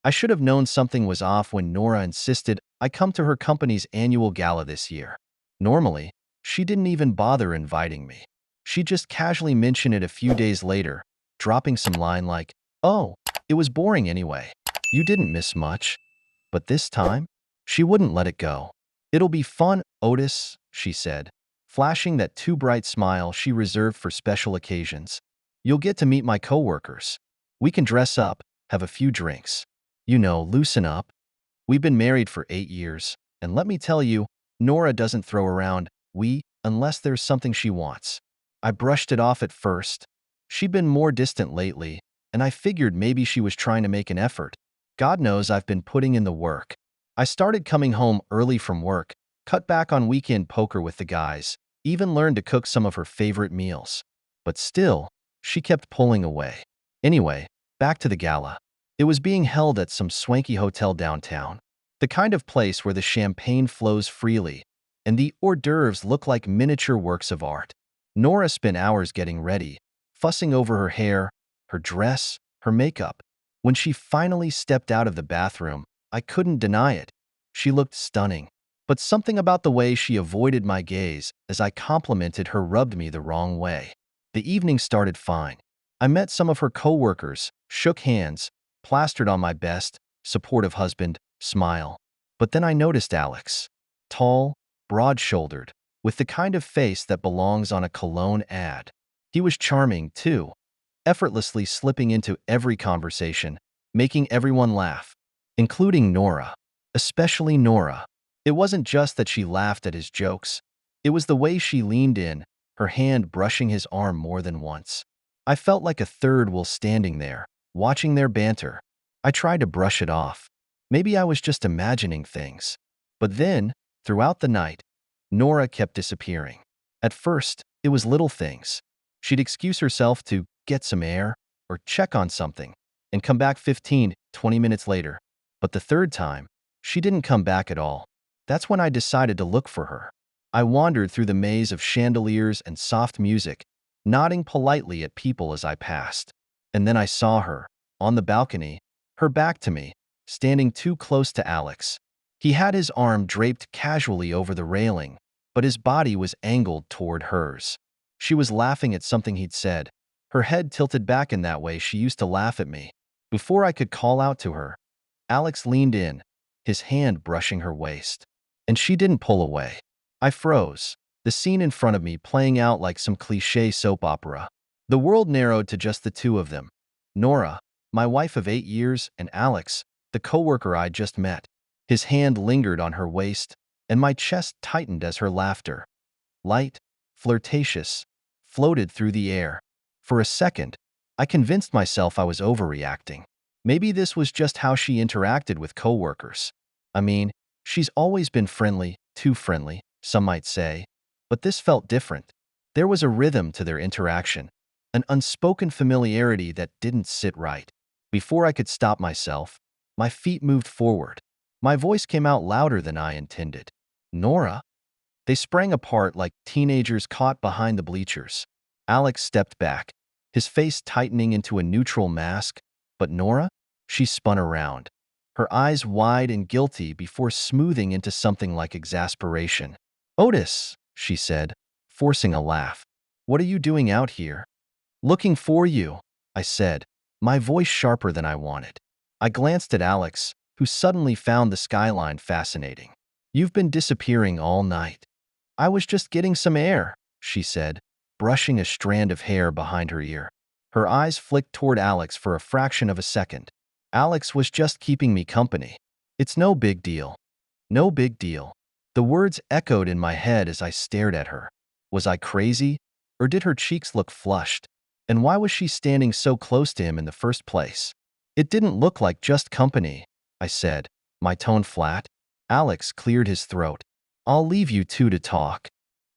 I should have known something was off when Nora insisted I come to her company's annual gala this year. Normally, she didn't even bother inviting me. She just casually mentioned it a few days later, dropping some line like, "Oh, it was boring anyway. You didn't miss much." But this time, she wouldn't let it go. "It'll be fun, Otis," she said, flashing that too bright smile she reserved for special occasions. "You'll get to meet my coworkers. We can dress up, have a few drinks. You know, loosen up. We've been married for 8 years, and let me tell you, Nora doesn't throw around 'we' unless there's something she wants." I brushed it off at first. She'd been more distant lately, and I figured maybe she was trying to make an effort. God knows I've been putting in the work. I started coming home early from work, cut back on weekend poker with the guys, even learned to cook some of her favorite meals. But still, she kept pulling away. Anyway, back to the gala. It was being held at some swanky hotel downtown, the kind of place where the champagne flows freely and the hors d'oeuvres look like miniature works of art. Nora spent hours getting ready, fussing over her hair, her dress, her makeup. When she finally stepped out of the bathroom, I couldn't deny it. She looked stunning, but something about the way she avoided my gaze as I complimented her rubbed me the wrong way. The evening started fine. I met some of her coworkers, shook hands, plastered on my best, supportive husband smile. But then I noticed Alex. Tall, broad-shouldered, with the kind of face that belongs on a cologne ad. He was charming, too, effortlessly slipping into every conversation, making everyone laugh, including Nora. Especially Nora. It wasn't just that she laughed at his jokes. It was the way she leaned in, her hand brushing his arm more than once. I felt like a third while standing there, watching their banter. I tried to brush it off. Maybe I was just imagining things. But then, throughout the night, Nora kept disappearing. At first, it was little things. She'd excuse herself to get some air or check on something and come back 15, 20 minutes later. But the third time, she didn't come back at all. That's when I decided to look for her. I wandered through the maze of chandeliers and soft music, nodding politely at people as I passed. And then I saw her, on the balcony, her back to me, standing too close to Alex. He had his arm draped casually over the railing, but his body was angled toward hers. She was laughing at something he'd said, her head tilted back in that way she used to laugh at me. Before I could call out to her, Alex leaned in, his hand brushing her waist. And she didn't pull away. I froze, the scene in front of me playing out like some cliché soap opera. The world narrowed to just the two of them. Nora, my wife of 8 years, and Alex, the coworker I'd just met. His hand lingered on her waist, and my chest tightened as her laughter, light, flirtatious, floated through the air. For a second, I convinced myself I was overreacting. Maybe this was just how she interacted with coworkers. I mean, she's always been friendly, too friendly, some might say, but this felt different. There was a rhythm to their interaction, an unspoken familiarity that didn't sit right. Before I could stop myself, my feet moved forward. My voice came out louder than I intended. "Nora?" They sprang apart like teenagers caught behind the bleachers. Alex stepped back, his face tightening into a neutral mask. But Nora? She spun around, her eyes wide and guilty before smoothing into something like exasperation. "Otis," she said, forcing a laugh. "What are you doing out here?" "Looking for you," I said, my voice sharper than I wanted. I glanced at Alex, who suddenly found the skyline fascinating. "You've been disappearing all night." "I was just getting some air," she said, brushing a strand of hair behind her ear. Her eyes flicked toward Alex for a fraction of a second. "Alex was just keeping me company. It's no big deal." No big deal. The words echoed in my head as I stared at her. Was I crazy? Or did her cheeks look flushed? And why was she standing so close to him in the first place? "It didn't look like just company," I said, my tone flat. Alex cleared his throat. "I'll leave you two to talk."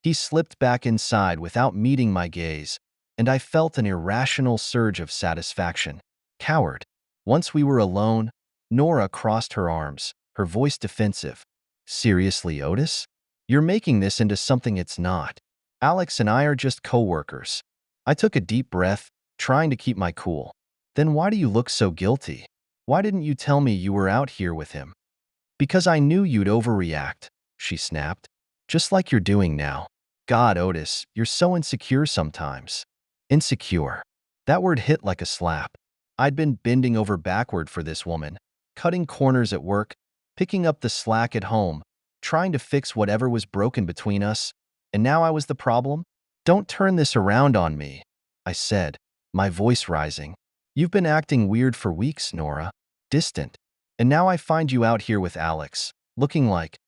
He slipped back inside without meeting my gaze, and I felt an irrational surge of satisfaction. Coward. Once we were alone, Nora crossed her arms, her voice defensive. "Seriously, Otis? You're making this into something it's not. Alex and I are just coworkers." I took a deep breath, trying to keep my cool. "Then why do you look so guilty?" Why didn't you tell me you were out here with him? Because I knew you'd overreact, she snapped. Just like you're doing now. God, Otis, you're so insecure sometimes. Insecure. That word hit like a slap. I'd been bending over backward for this woman, cutting corners at work, picking up the slack at home, trying to fix whatever was broken between us, and now I was the problem? Don't turn this around on me, I said, my voice rising. You've been acting weird for weeks, Nora. Distant. And now I find you out here with Alex, looking like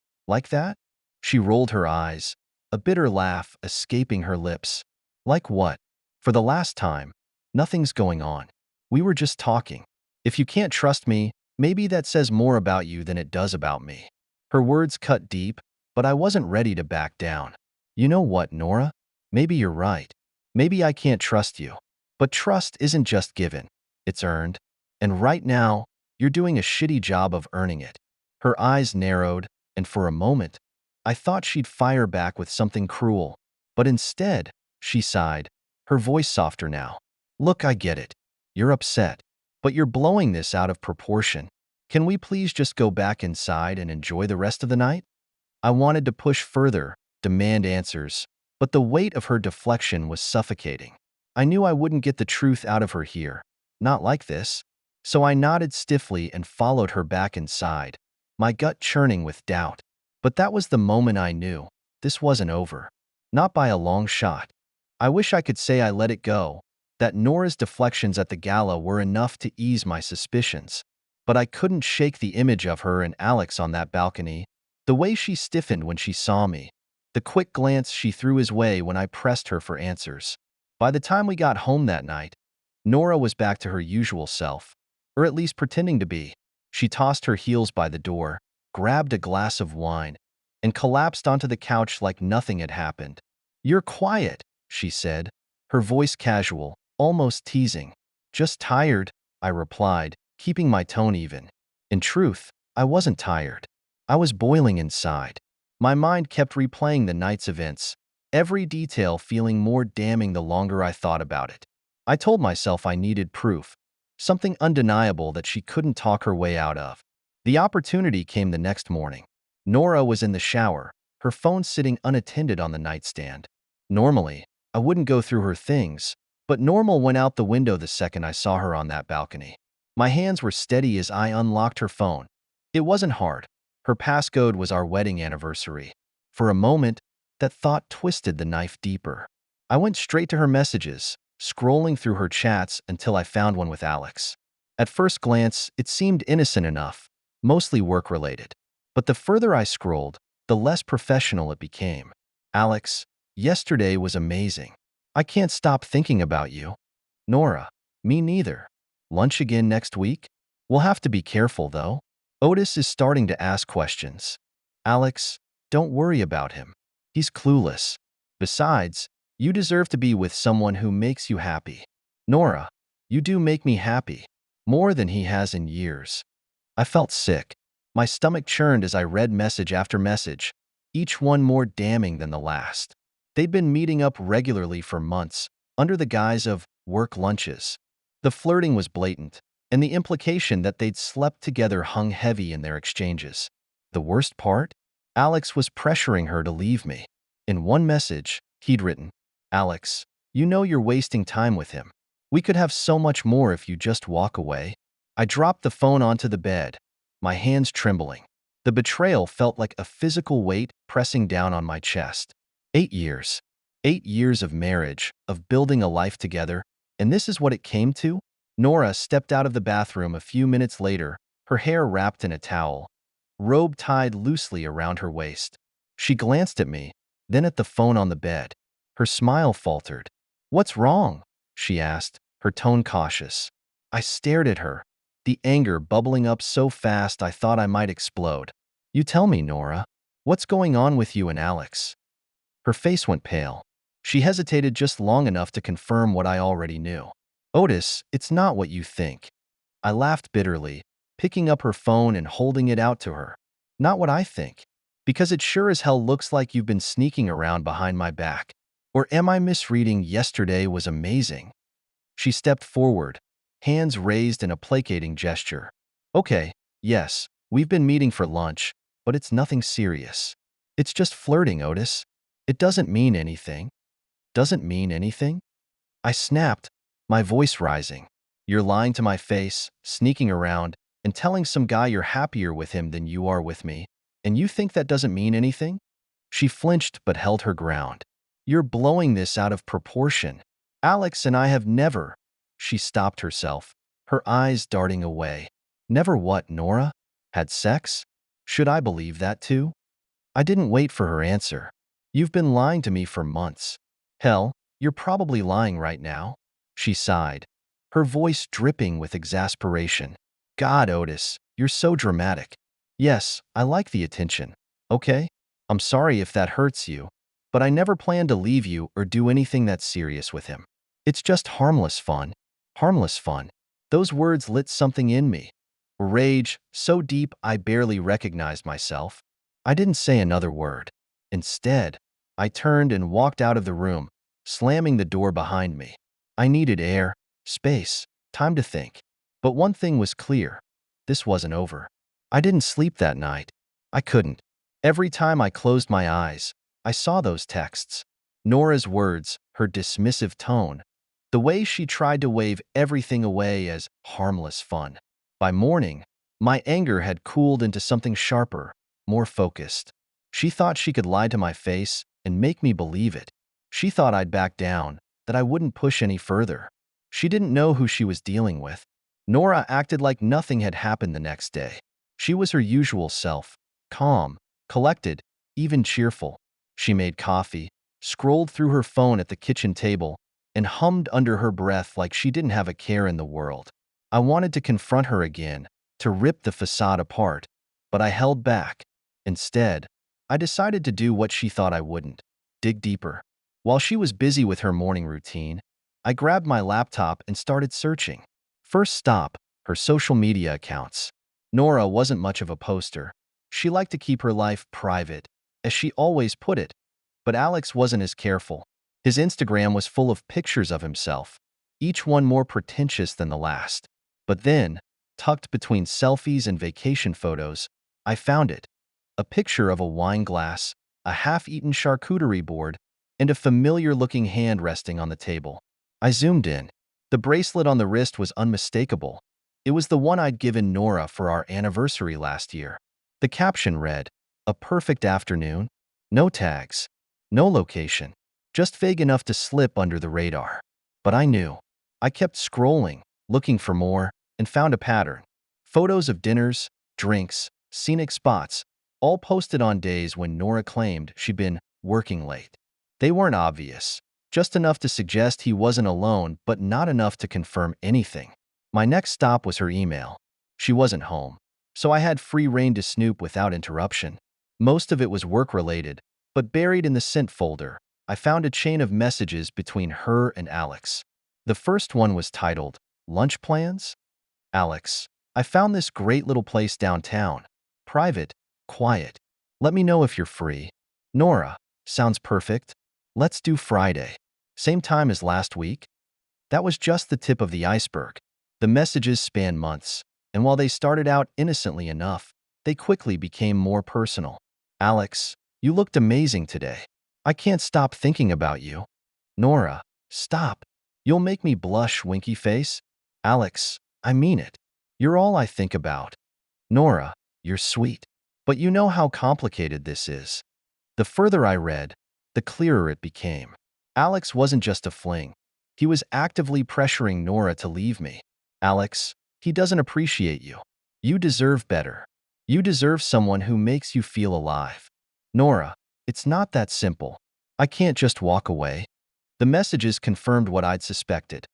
that? She rolled her eyes, a bitter laugh escaping her lips. Like what? For the last time, nothing's going on. We were just talking. If you can't trust me, maybe that says more about you than it does about me. Her words cut deep, but I wasn't ready to back down. You know what, Nora? Maybe you're right. Maybe I can't trust you. But trust isn't just given. It's earned. And right now, you're doing a shitty job of earning it. Her eyes narrowed, and for a moment, I thought she'd fire back with something cruel. But instead, she sighed, her voice softer now. Look, I get it. You're upset. But you're blowing this out of proportion. Can we please just go back inside and enjoy the rest of the night? I wanted to push further, demand answers, but the weight of her deflection was suffocating. I knew I wouldn't get the truth out of her here. Not like this. So I nodded stiffly and followed her back inside, my gut churning with doubt. But that was the moment I knew. This wasn't over. Not by a long shot. I wish I could say I let it go, that Nora's deflections at the gala were enough to ease my suspicions. But I couldn't shake the image of her and Alex on that balcony, the way she stiffened when she saw me, the quick glance she threw his way when I pressed her for answers. By the time we got home that night, Nora was back to her usual self, or at least pretending to be. She tossed her heels by the door, grabbed a glass of wine, and collapsed onto the couch like nothing had happened. You're quiet, she said, her voice casual, almost teasing. Just tired, I replied, keeping my tone even. In truth, I wasn't tired. I was boiling inside. My mind kept replaying the night's events, every detail feeling more damning the longer I thought about it. I told myself I needed proof, something undeniable that she couldn't talk her way out of. The opportunity came the next morning. Nora was in the shower, her phone sitting unattended on the nightstand. Normally, I wouldn't go through her things, but normal went out the window the second I saw her on that balcony. My hands were steady as I unlocked her phone. It wasn't hard. Her passcode was our wedding anniversary. For a moment, that thought twisted the knife deeper. I went straight to her messages, scrolling through her chats until I found one with Alex. At first glance, it seemed innocent enough, mostly work-related. But the further I scrolled, the less professional it became. Alex, yesterday was amazing. I can't stop thinking about you. Nora, me neither. Lunch again next week? We'll have to be careful, though. Otis is starting to ask questions. Alex, don't worry about him. He's clueless. Besides, you deserve to be with someone who makes you happy. Nora, you do make me happy. More than he has in years. I felt sick. My stomach churned as I read message after message, each one more damning than the last. They'd been meeting up regularly for months, under the guise of work lunches. The flirting was blatant, and the implication that they'd slept together hung heavy in their exchanges. The worst part? Alex was pressuring her to leave me. In one message, he'd written, Alex, you know you're wasting time with him. We could have so much more if you just walk away. I dropped the phone onto the bed, my hands trembling. The betrayal felt like a physical weight pressing down on my chest. 8 years. 8 years of marriage, of building a life together, and this is what it came to? Nora stepped out of the bathroom a few minutes later, her hair wrapped in a towel, robe tied loosely around her waist. She glanced at me, then at the phone on the bed. Her smile faltered. What's wrong? She asked, her tone cautious. I stared at her, the anger bubbling up so fast I thought I might explode. You tell me, Nora. What's going on with you and Alex? Her face went pale. She hesitated just long enough to confirm what I already knew. Otis, it's not what you think. I laughed bitterly, picking up her phone and holding it out to her. Not what I think. Because it sure as hell looks like you've been sneaking around behind my back. Or am I misreading yesterday was amazing? She stepped forward, hands raised in a placating gesture. Okay, yes, we've been meeting for lunch, but it's nothing serious. It's just flirting, Otis. It doesn't mean anything. Doesn't mean anything? I snapped, my voice rising. You're lying to my face, sneaking around, and telling some guy you're happier with him than you are with me, and you think that doesn't mean anything? She flinched but held her ground. You're blowing this out of proportion. Alex and I have never. She stopped herself, her eyes darting away. Never what, Nora? Had sex? Should I believe that too? I didn't wait for her answer. You've been lying to me for months. Hell, you're probably lying right now. She sighed, her voice dripping with exasperation. God, Otis, you're so dramatic. Yes, I like the attention. Okay? I'm sorry if that hurts you, but I never planned to leave you or do anything that's serious with him. It's just harmless fun. Harmless fun. Those words lit something in me. Rage, so deep I barely recognized myself. I didn't say another word. Instead, I turned and walked out of the room, slamming the door behind me. I needed air, space, time to think. But one thing was clear. This wasn't over. I didn't sleep that night. I couldn't. Every time I closed my eyes, I saw those texts. Nora's words, her dismissive tone, the way she tried to wave everything away as harmless fun. By morning, my anger had cooled into something sharper, more focused. She thought she could lie to my face and make me believe it. She thought I'd back down, that I wouldn't push any further. She didn't know who she was dealing with. Nora acted like nothing had happened the next day. She was her usual self, calm, collected, even cheerful. She made coffee, scrolled through her phone at the kitchen table, and hummed under her breath like she didn't have a care in the world. I wanted to confront her again, to rip the facade apart, but I held back. Instead, I decided to do what she thought I wouldn't, dig deeper. While she was busy with her morning routine, I grabbed my laptop and started searching. First stop, her social media accounts. Nora wasn't much of a poster. She liked to keep her life private, as she always put it. But Alex wasn't as careful. His Instagram was full of pictures of himself, each one more pretentious than the last. But then, tucked between selfies and vacation photos, I found it. A picture of a wine glass, a half-eaten charcuterie board, and a familiar-looking hand resting on the table. I zoomed in. The bracelet on the wrist was unmistakable. It was the one I'd given Nora for our anniversary last year. The caption read, "A perfect afternoon. No tags. No location. Just vague enough to slip under the radar." But I knew. I kept scrolling, looking for more, and found a pattern. Photos of dinners, drinks, scenic spots, all posted on days when Nora claimed she'd been working late. They weren't obvious, just enough to suggest he wasn't alone, but not enough to confirm anything. My next stop was her email. She wasn't home, so I had free rein to snoop without interruption. Most of it was work-related, but buried in the sent folder, I found a chain of messages between her and Alex. The first one was titled, "Lunch Plans?" Alex, I found this great little place downtown. Private, quiet. Let me know if you're free. Nora, sounds perfect. Let's do Friday. Same time as last week? That was just the tip of the iceberg. The messages span months, and while they started out innocently enough, they quickly became more personal. Alex, you looked amazing today. I can't stop thinking about you. Nora, stop. You'll make me blush, winky face. Alex, I mean it. You're all I think about. Nora, you're sweet. But you know how complicated this is. The further I read, the clearer it became. Alex wasn't just a fling. He was actively pressuring Nora to leave me. Alex, he doesn't appreciate you. You deserve better. You deserve someone who makes you feel alive. Nora, it's not that simple. I can't just walk away. The messages confirmed what I'd suspected.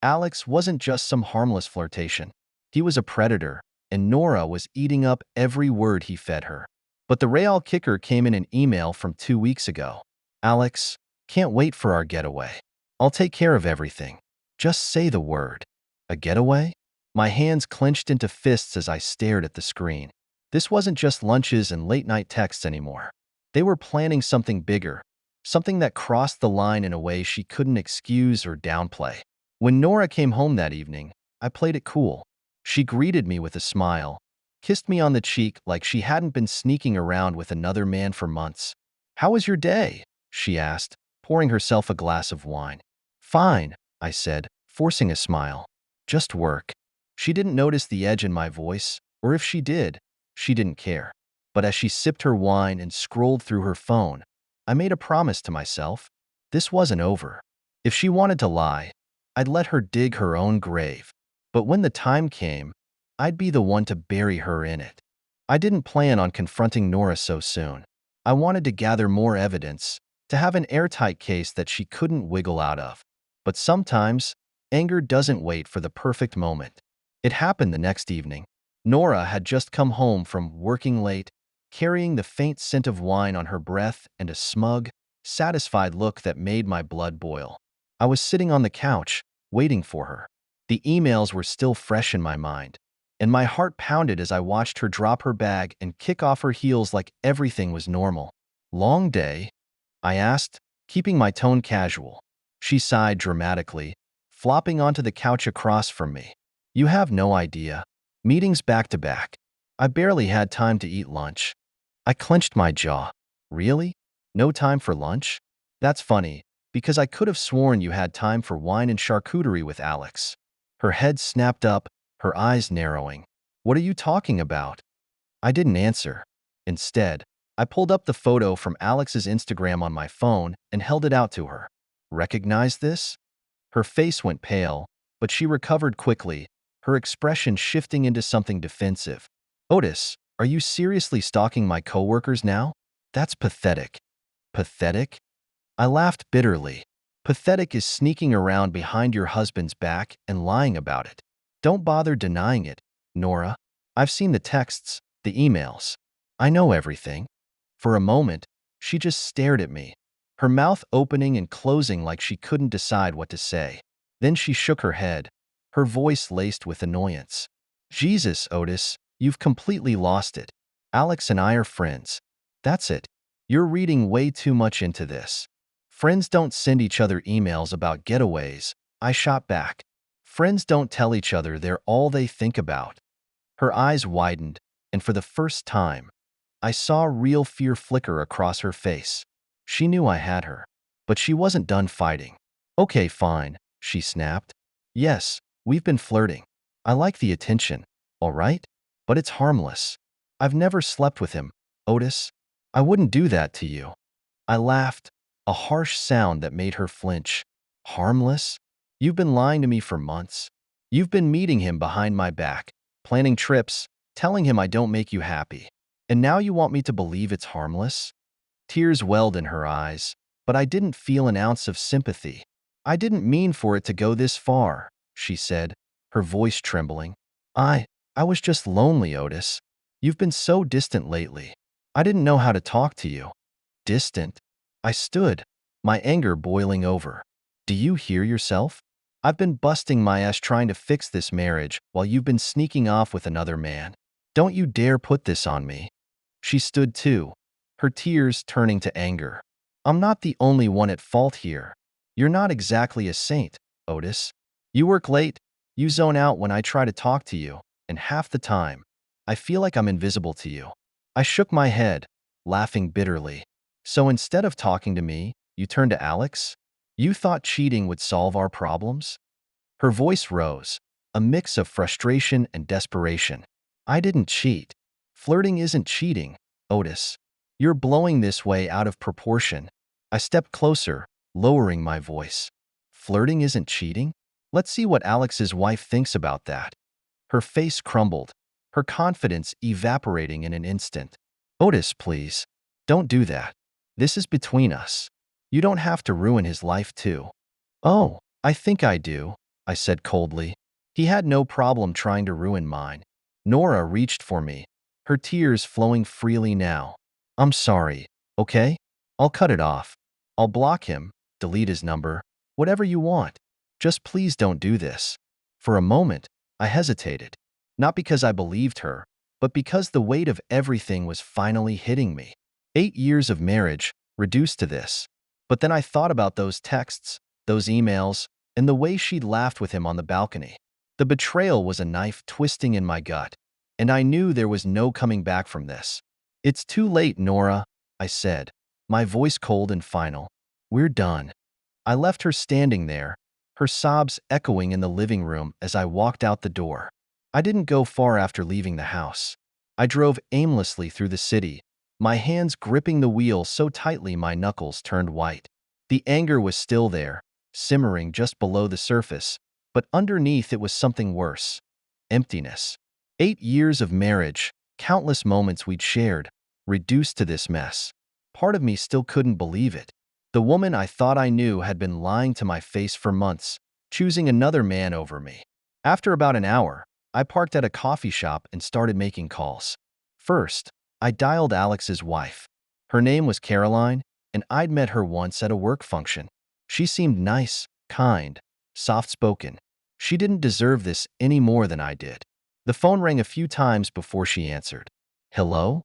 Alex wasn't just some harmless flirtation. He was a predator, and Nora was eating up every word he fed her. But the real kicker came in an email from 2 weeks ago. Alex, can't wait for our getaway. I'll take care of everything. Just say the word. A getaway? My hands clenched into fists as I stared at the screen. This wasn't just lunches and late-night texts anymore. They were planning something bigger, something that crossed the line in a way she couldn't excuse or downplay. When Nora came home that evening, I played it cool. She greeted me with a smile, kissed me on the cheek like she hadn't been sneaking around with another man for months. "How was your day?" she asked, pouring herself a glass of wine. "Fine," I said, forcing a smile. "Just work." She didn't notice the edge in my voice, or if she did, she didn't care. But as she sipped her wine and scrolled through her phone, I made a promise to myself. This wasn't over. If she wanted to lie, I'd let her dig her own grave. But when the time came, I'd be the one to bury her in it. I didn't plan on confronting Nora so soon. I wanted to gather more evidence, to have an airtight case that she couldn't wiggle out of. But sometimes, anger doesn't wait for the perfect moment. It happened the next evening. Nora had just come home from working late, carrying the faint scent of wine on her breath and a smug, satisfied look that made my blood boil. I was sitting on the couch, waiting for her. The emails were still fresh in my mind, and my heart pounded as I watched her drop her bag and kick off her heels like everything was normal. "Long day?" I asked, keeping my tone casual. She sighed dramatically, flopping onto the couch across from me. "You have no idea. Meetings back to back. I barely had time to eat lunch." I clenched my jaw. "Really? No time for lunch? That's funny, because I could have sworn you had time for wine and charcuterie with Alex." Her head snapped up, her eyes narrowing. "What are you talking about?" I didn't answer. Instead, I pulled up the photo from Alex's Instagram on my phone and held it out to her. "Recognize this?" Her face went pale, but she recovered quickly, her expression shifting into something defensive. "Otis, are you seriously stalking my coworkers now? That's pathetic." "Pathetic?" I laughed bitterly. "Pathetic is sneaking around behind your husband's back and lying about it. Don't bother denying it, Nora. I've seen the texts, the emails. I know everything." For a moment, she just stared at me, her mouth opening and closing like she couldn't decide what to say. Then she shook her head, her voice laced with annoyance. "Jesus, Otis, you've completely lost it. Alex and I are friends. That's it. You're reading way too much into this. Friends don't send each other emails about getaways," I shot back. "Friends don't tell each other they're all they think about." Her eyes widened, and for the first time, I saw real fear flicker across her face. She knew I had her, but she wasn't done fighting. "Okay, fine," she snapped. "Yes, we've been flirting. I like the attention, all right? But it's harmless. I've never slept with him, Otis. I wouldn't do that to you." I laughed, a harsh sound that made her flinch. "Harmless? You've been lying to me for months. You've been meeting him behind my back, planning trips, telling him I don't make you happy. And now you want me to believe it's harmless?" Tears welled in her eyes, but I didn't feel an ounce of sympathy. "I didn't mean for it to go this far," she said, her voice trembling. I was just lonely, Otis. You've been so distant lately. I didn't know how to talk to you." "Distant?" I stood, my anger boiling over. "Do you hear yourself? I've been busting my ass trying to fix this marriage while you've been sneaking off with another man. Don't you dare put this on me." She stood too, her tears turning to anger. "I'm not the only one at fault here. You're not exactly a saint, Otis. You work late, you zone out when I try to talk to you, and half the time, I feel like I'm invisible to you." I shook my head, laughing bitterly. "So instead of talking to me, you turned to Alex? You thought cheating would solve our problems?" Her voice rose, a mix of frustration and desperation. "I didn't cheat. Flirting isn't cheating, Otis. You're blowing this way out of proportion." I stepped closer, lowering my voice. "Flirting isn't cheating? Let's see what Alex's wife thinks about that." Her face crumbled, her confidence evaporating in an instant. "Otis, please. Don't do that. This is between us. You don't have to ruin his life too." "Oh, I think I do," I said coldly. "He had no problem trying to ruin mine." Nora reached for me, her tears flowing freely now. "I'm sorry, okay? I'll cut it off. I'll block him, delete his number, whatever you want. Just please don't do this." For a moment, I hesitated, not because I believed her, but because the weight of everything was finally hitting me. 8 years of marriage, reduced to this. But then I thought about those texts, those emails, and the way she'd laughed with him on the balcony. The betrayal was a knife twisting in my gut, and I knew there was no coming back from this. "It's too late, Nora," I said, my voice cold and final. "We're done." I left her standing there, her sobs echoing in the living room as I walked out the door. I didn't go far after leaving the house. I drove aimlessly through the city, my hands gripping the wheel so tightly my knuckles turned white. The anger was still there, simmering just below the surface, but underneath it was something worse: emptiness. 8 years of marriage, countless moments we'd shared, reduced to this mess. Part of me still couldn't believe it. The woman I thought I knew had been lying to my face for months, choosing another man over me. After about an hour, I parked at a coffee shop and started making calls. First, I dialed Alex's wife. Her name was Caroline, and I'd met her once at a work function. She seemed nice, kind, soft-spoken. She didn't deserve this any more than I did. The phone rang a few times before she answered. "Hello?"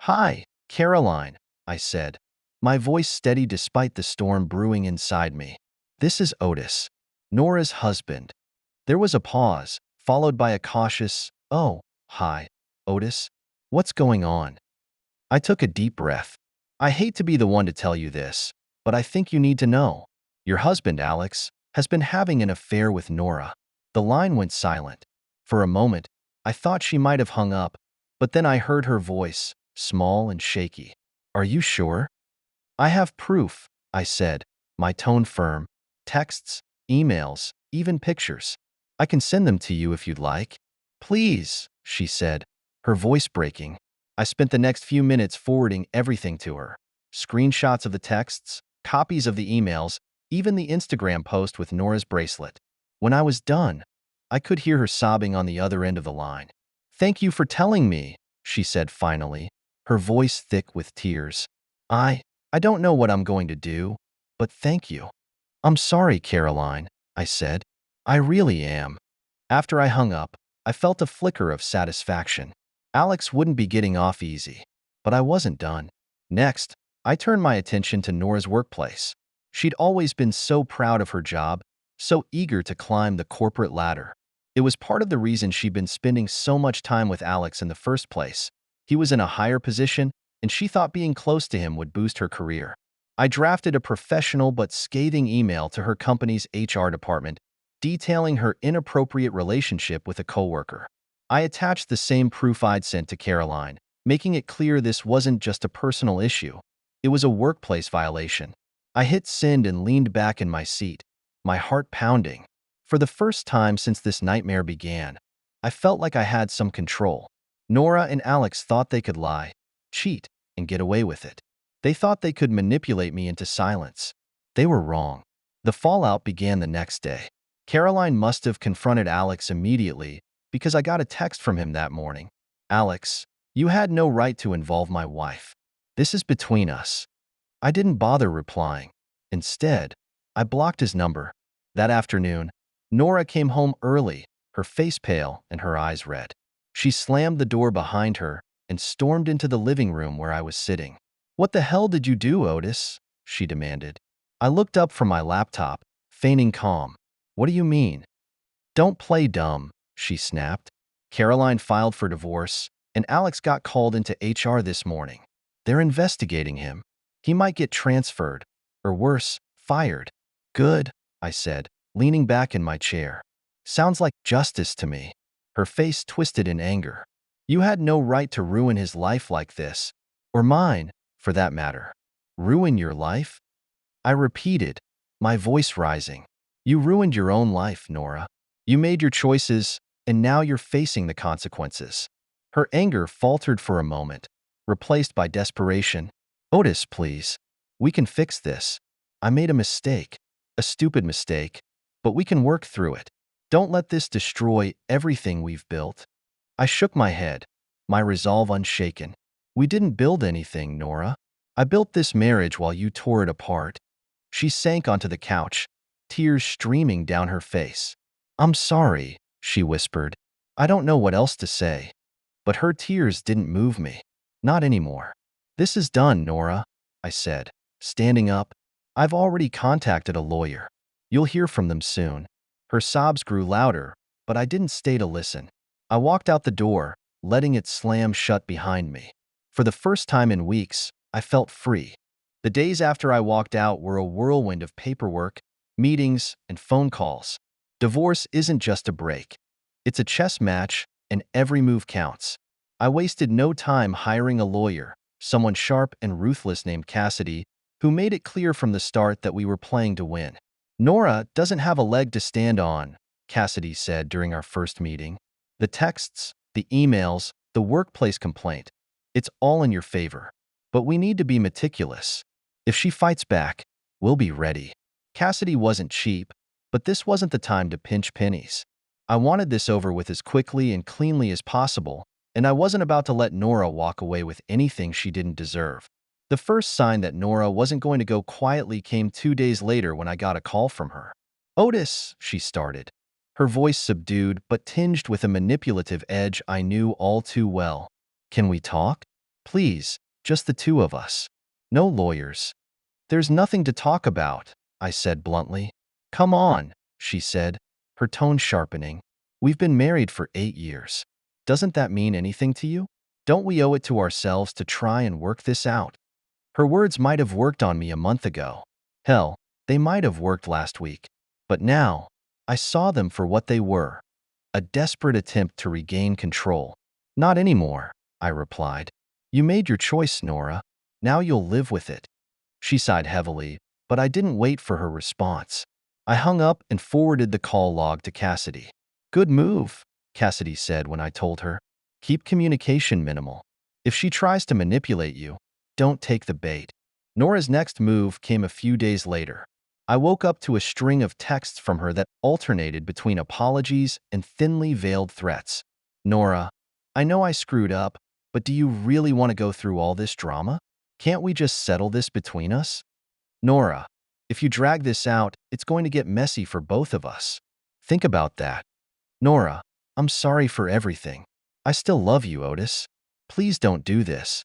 "Hi, Caroline," I said, my voice steady despite the storm brewing inside me. "This is Otis, Nora's husband." There was a pause, followed by a cautious, "Oh, hi, Otis. What's going on?" I took a deep breath. "I hate to be the one to tell you this, but I think you need to know. Your husband, Alex, has been having an affair with Nora." The line went silent. For a moment, I thought she might have hung up, but then I heard her voice, small and shaky. "Are you sure?" "I have proof," I said, my tone firm. "Texts, emails, even pictures. I can send them to you if you'd like." "Please," she said, her voice breaking. I spent the next few minutes forwarding everything to her. Screenshots of the texts, copies of the emails, even the Instagram post with Nora's bracelet. When I was done, I could hear her sobbing on the other end of the line. "Thank you for telling me," she said finally, her voice thick with tears. I don't know what I'm going to do, but thank you." "I'm sorry, Caroline," I said. "I really am." After I hung up, I felt a flicker of satisfaction. Alex wouldn't be getting off easy. But I wasn't done. Next, I turned my attention to Nora's workplace. She'd always been so proud of her job, so eager to climb the corporate ladder. It was part of the reason she'd been spending so much time with Alex in the first place. He was in a higher position, and she thought being close to him would boost her career. I drafted a professional but scathing email to her company's HR department, detailing her inappropriate relationship with a coworker. I attached the same proof I'd sent to Caroline, making it clear this wasn't just a personal issue. It was a workplace violation. I hit send and leaned back in my seat, my heart pounding. For the first time since this nightmare began, I felt like I had some control. Nora and Alex thought they could lie, cheat, and get away with it. They thought they could manipulate me into silence. They were wrong. The fallout began the next day. Caroline must have confronted Alex immediately because I got a text from him that morning. "Alex, you had no right to involve my wife. This is between us." I didn't bother replying. Instead, I blocked his number. That afternoon, Nora came home early, her face pale and her eyes red. She slammed the door behind her and stormed into the living room where I was sitting. "What the hell did you do, Otis?" she demanded. I looked up from my laptop, feigning calm. "What do you mean?" "Don't play dumb," she snapped. "Caroline filed for divorce, and Alex got called into HR this morning. They're investigating him. He might get transferred, or worse, fired." "Good," I said, leaning back in my chair. "Sounds like justice to me." Her face twisted in anger. "You had no right to ruin his life like this. Or mine, for that matter." "Ruin your life?" I repeated, my voice rising. "You ruined your own life, Nora. You made your choices, and now you're facing the consequences." Her anger faltered for a moment, replaced by desperation. "Otis, please. We can fix this. I made a mistake, a stupid mistake, but we can work through it. Don't let this destroy everything we've built." I shook my head, my resolve unshaken. "We didn't build anything, Nora. I built this marriage while you tore it apart." She sank onto the couch, tears streaming down her face. "I'm sorry," she whispered. I don't know what else to say. But her tears didn't move me. Not anymore. "This is done, Nora," I said, standing up. "I've already contacted a lawyer. You'll hear from them soon." Her sobs grew louder, but I didn't stay to listen. I walked out the door, letting it slam shut behind me. For the first time in weeks, I felt free. The days after I walked out were a whirlwind of paperwork, meetings, and phone calls. Divorce isn't just a break. It's a chess match, and every move counts. I wasted no time hiring a lawyer, someone sharp and ruthless named Cassidy, who made it clear from the start that we were playing to win. Nora doesn't have a leg to stand on, Cassidy said during our first meeting. The texts, the emails, the workplace complaint. It's all in your favor. But we need to be meticulous. If she fights back, we'll be ready. Cassidy wasn't cheap, but this wasn't the time to pinch pennies. I wanted this over with as quickly and cleanly as possible, and I wasn't about to let Nora walk away with anything she didn't deserve. The first sign that Nora wasn't going to go quietly came 2 days later when I got a call from her. "Otis," she started, her voice subdued but tinged with a manipulative edge I knew all too well. "Can we talk? Please, just the two of us. No lawyers." "There's nothing to talk about," I said bluntly. "Come on," she said, her tone sharpening. "We've been married for 8 years. Doesn't that mean anything to you? Don't we owe it to ourselves to try and work this out?" Her words might have worked on me a month ago. Hell, they might have worked last week. But now, I saw them for what they were. A desperate attempt to regain control. "Not anymore," I replied. "You made your choice, Nora. Now you'll live with it." She sighed heavily, but I didn't wait for her response. I hung up and forwarded the call log to Cassidy. "Good move," Cassidy said when I told her. "Keep communication minimal. If she tries to manipulate you, don't take the bait." Nora's next move came a few days later. I woke up to a string of texts from her that alternated between apologies and thinly veiled threats. "Nora, I know I screwed up, but do you really want to go through all this drama? Can't we just settle this between us? Nora, if you drag this out, it's going to get messy for both of us. Think about that. Nora, I'm sorry for everything. I still love you, Otis. Please don't do this."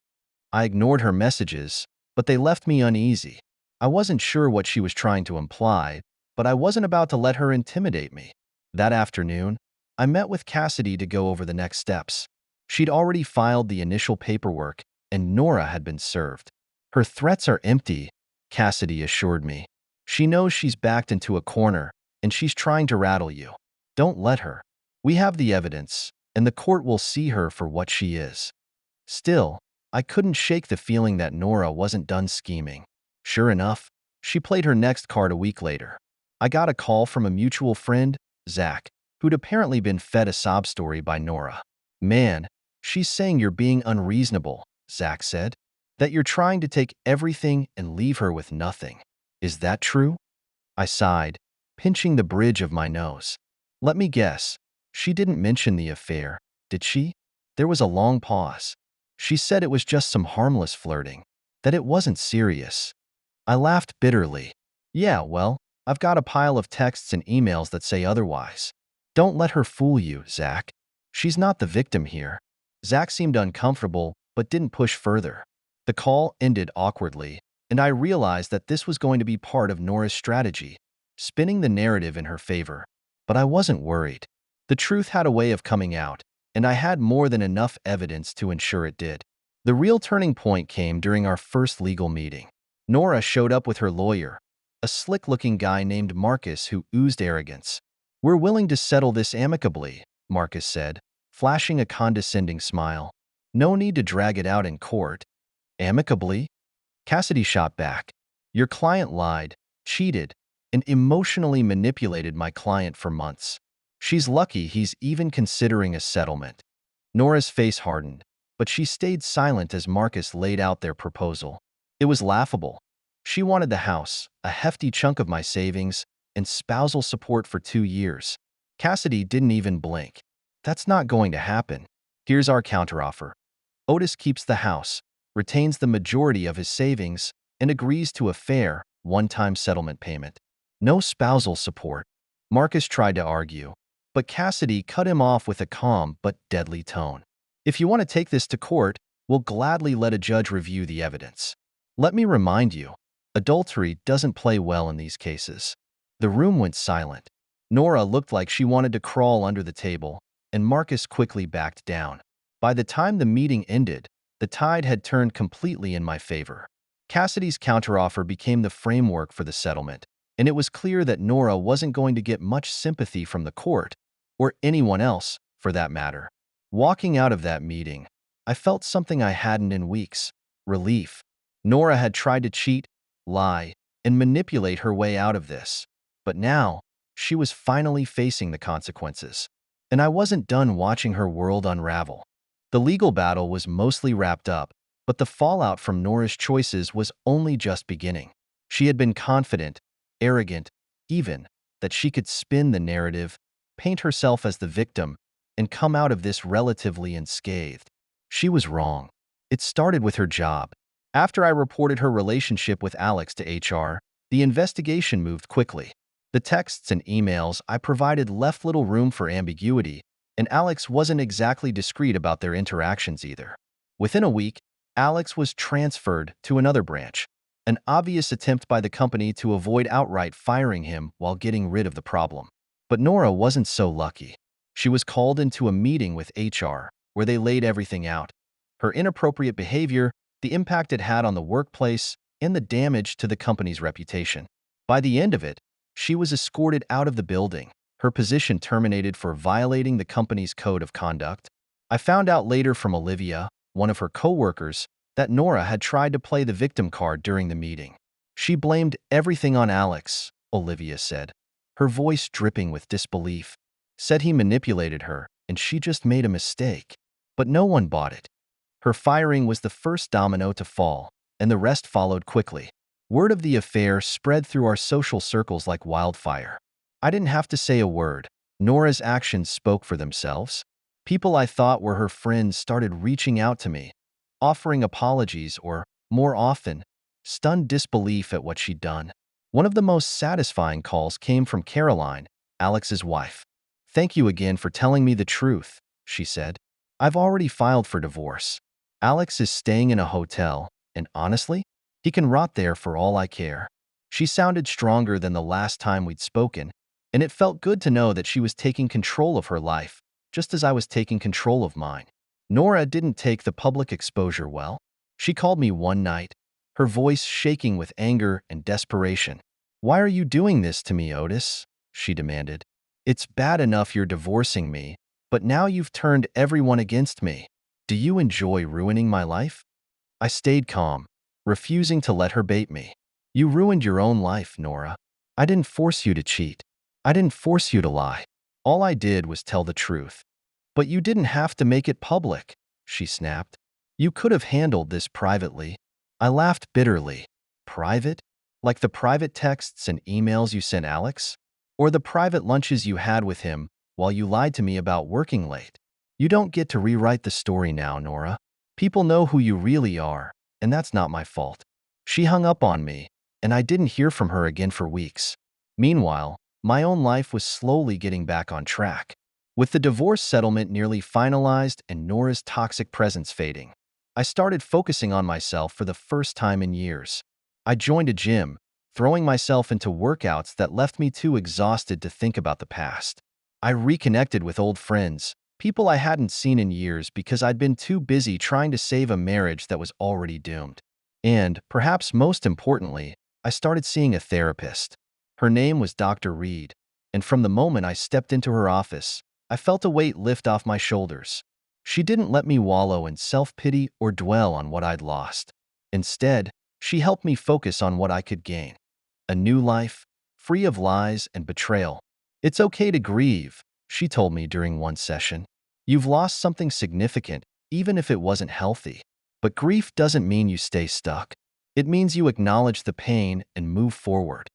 I ignored her messages, but they left me uneasy. I wasn't sure what she was trying to imply, but I wasn't about to let her intimidate me. That afternoon, I met with Cassidy to go over the next steps. She'd already filed the initial paperwork, and Nora had been served. "Her threats are empty," Cassidy assured me. "She knows she's backed into a corner, and she's trying to rattle you. Don't let her. We have the evidence, and the court will see her for what she is." Still, I couldn't shake the feeling that Nora wasn't done scheming. Sure enough, she played her next card a week later. I got a call from a mutual friend, Zach, who'd apparently been fed a sob story by Nora. "Man, she's saying you're being unreasonable," Zach said. "That you're trying to take everything and leave her with nothing. Is that true?" I sighed, pinching the bridge of my nose. "Let me guess. She didn't mention the affair, did she?" There was a long pause. "She said it was just some harmless flirting, that it wasn't serious." I laughed bitterly. "Yeah, well, I've got a pile of texts and emails that say otherwise. Don't let her fool you, Zach. She's not the victim here." Zach seemed uncomfortable, but didn't push further. The call ended awkwardly, and I realized that this was going to be part of Nora's strategy, spinning the narrative in her favor. But I wasn't worried. The truth had a way of coming out, and I had more than enough evidence to ensure it did. The real turning point came during our first legal meeting. Nora showed up with her lawyer, a slick-looking guy named Marcus who oozed arrogance. "We're willing to settle this amicably," Marcus said, flashing a condescending smile. "No need to drag it out in court." "Amicably?" Cassidy shot back. "Your client lied, cheated, and emotionally manipulated my client for months. She's lucky he's even considering a settlement." Nora's face hardened, but she stayed silent as Marcus laid out their proposal. It was laughable. She wanted the house, a hefty chunk of my savings, and spousal support for 2 years. Cassidy didn't even blink. "That's not going to happen. Here's our counteroffer. Otis keeps the house, retains the majority of his savings, and agrees to a fair, one-time settlement payment. No spousal support." Marcus tried to argue, but Cassidy cut him off with a calm but deadly tone. "If you want to take this to court, we'll gladly let a judge review the evidence. Let me remind you, adultery doesn't play well in these cases." The room went silent. Nora looked like she wanted to crawl under the table, and Marcus quickly backed down. By the time the meeting ended, the tide had turned completely in my favor. Cassidy's counteroffer became the framework for the settlement, and it was clear that Nora wasn't going to get much sympathy from the court, or anyone else, for that matter. Walking out of that meeting, I felt something I hadn't in weeks: relief. Nora had tried to cheat, lie, and manipulate her way out of this. But now, she was finally facing the consequences. And I wasn't done watching her world unravel. The legal battle was mostly wrapped up, but the fallout from Nora's choices was only just beginning. She had been confident, arrogant, even, that she could spin the narrative, paint herself as the victim, and come out of this relatively unscathed. She was wrong. It started with her job. After I reported her relationship with Alex to HR, the investigation moved quickly. The texts and emails I provided left little room for ambiguity, and Alex wasn't exactly discreet about their interactions either. Within a week, Alex was transferred to another branch, an obvious attempt by the company to avoid outright firing him while getting rid of the problem. But Nora wasn't so lucky. She was called into a meeting with HR, where they laid everything out: her inappropriate behavior, the impact it had on the workplace, and the damage to the company's reputation. By the end of it, she was escorted out of the building, her position terminated for violating the company's code of conduct. I found out later from Olivia, one of her co-workers, that Nora had tried to play the victim card during the meeting. She blamed everything on Alex, Olivia said, her voice dripping with disbelief. Said he manipulated her, and she just made a mistake. But no one bought it. Her firing was the first domino to fall, and the rest followed quickly. Word of the affair spread through our social circles like wildfire. I didn't have to say a word. Nora's actions spoke for themselves. People I thought were her friends started reaching out to me, offering apologies or, more often, stunned disbelief at what she'd done. One of the most satisfying calls came from Caroline, Alex's wife. "Thank you again for telling me the truth," she said. "I've already filed for divorce. Alex is staying in a hotel, and honestly, he can rot there for all I care." She sounded stronger than the last time we'd spoken, and it felt good to know that she was taking control of her life, just as I was taking control of mine. Nora didn't take the public exposure well. She called me one night, her voice shaking with anger and desperation. "Why are you doing this to me, Otis?" she demanded. "It's bad enough you're divorcing me, but now you've turned everyone against me. Do you enjoy ruining my life?" I stayed calm, refusing to let her bait me. "You ruined your own life, Nora. I didn't force you to cheat. I didn't force you to lie. All I did was tell the truth." "But you didn't have to make it public," she snapped. "You could have handled this privately." I laughed bitterly. "Private? Like the private texts and emails you sent Alex? Or the private lunches you had with him while you lied to me about working late? You don't get to rewrite the story now, Nora. People know who you really are, and that's not my fault." She hung up on me, and I didn't hear from her again for weeks. Meanwhile, my own life was slowly getting back on track. With the divorce settlement nearly finalized and Nora's toxic presence fading, I started focusing on myself for the first time in years. I joined a gym, throwing myself into workouts that left me too exhausted to think about the past. I reconnected with old friends, people I hadn't seen in years because I'd been too busy trying to save a marriage that was already doomed. And, perhaps most importantly, I started seeing a therapist. Her name was Dr. Reed, and from the moment I stepped into her office, I felt a weight lift off my shoulders. She didn't let me wallow in self-pity or dwell on what I'd lost. Instead, she helped me focus on what I could gain: a new life, free of lies and betrayal. "It's okay to grieve," she told me during one session. "You've lost something significant, even if it wasn't healthy. But grief doesn't mean you stay stuck. It means you acknowledge the pain and move forward."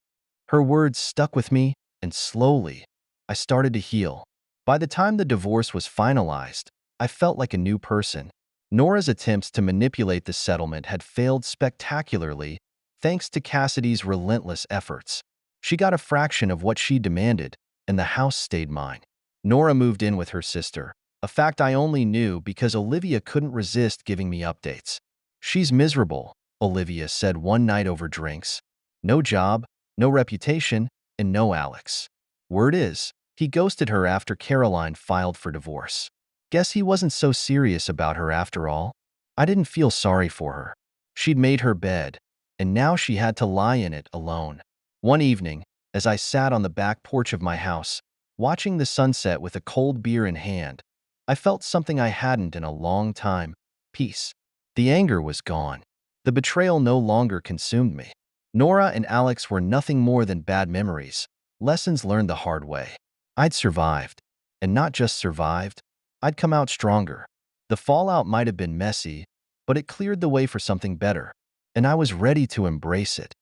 Her words stuck with me, and slowly, I started to heal. By the time the divorce was finalized, I felt like a new person. Nora's attempts to manipulate the settlement had failed spectacularly, thanks to Cassidy's relentless efforts. She got a fraction of what she demanded, and the house stayed mine. Nora moved in with her sister, a fact I only knew because Olivia couldn't resist giving me updates. "She's miserable," Olivia said one night over drinks. "No job, no reputation, and no Alex." Word is, he ghosted her after Caroline filed for divorce. Guess he wasn't so serious about her after all. I didn't feel sorry for her. She'd made her bed, and now she had to lie in it alone. One evening, as I sat on the back porch of my house, watching the sunset with a cold beer in hand, I felt something I hadn't in a long time: peace. The anger was gone. The betrayal no longer consumed me. Nora and Alex were nothing more than bad memories, lessons learned the hard way. I'd survived. And not just survived, I'd come out stronger. The fallout might have been messy, but it cleared the way for something better, and I was ready to embrace it.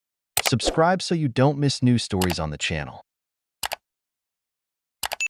Subscribe so you don't miss new stories on the channel.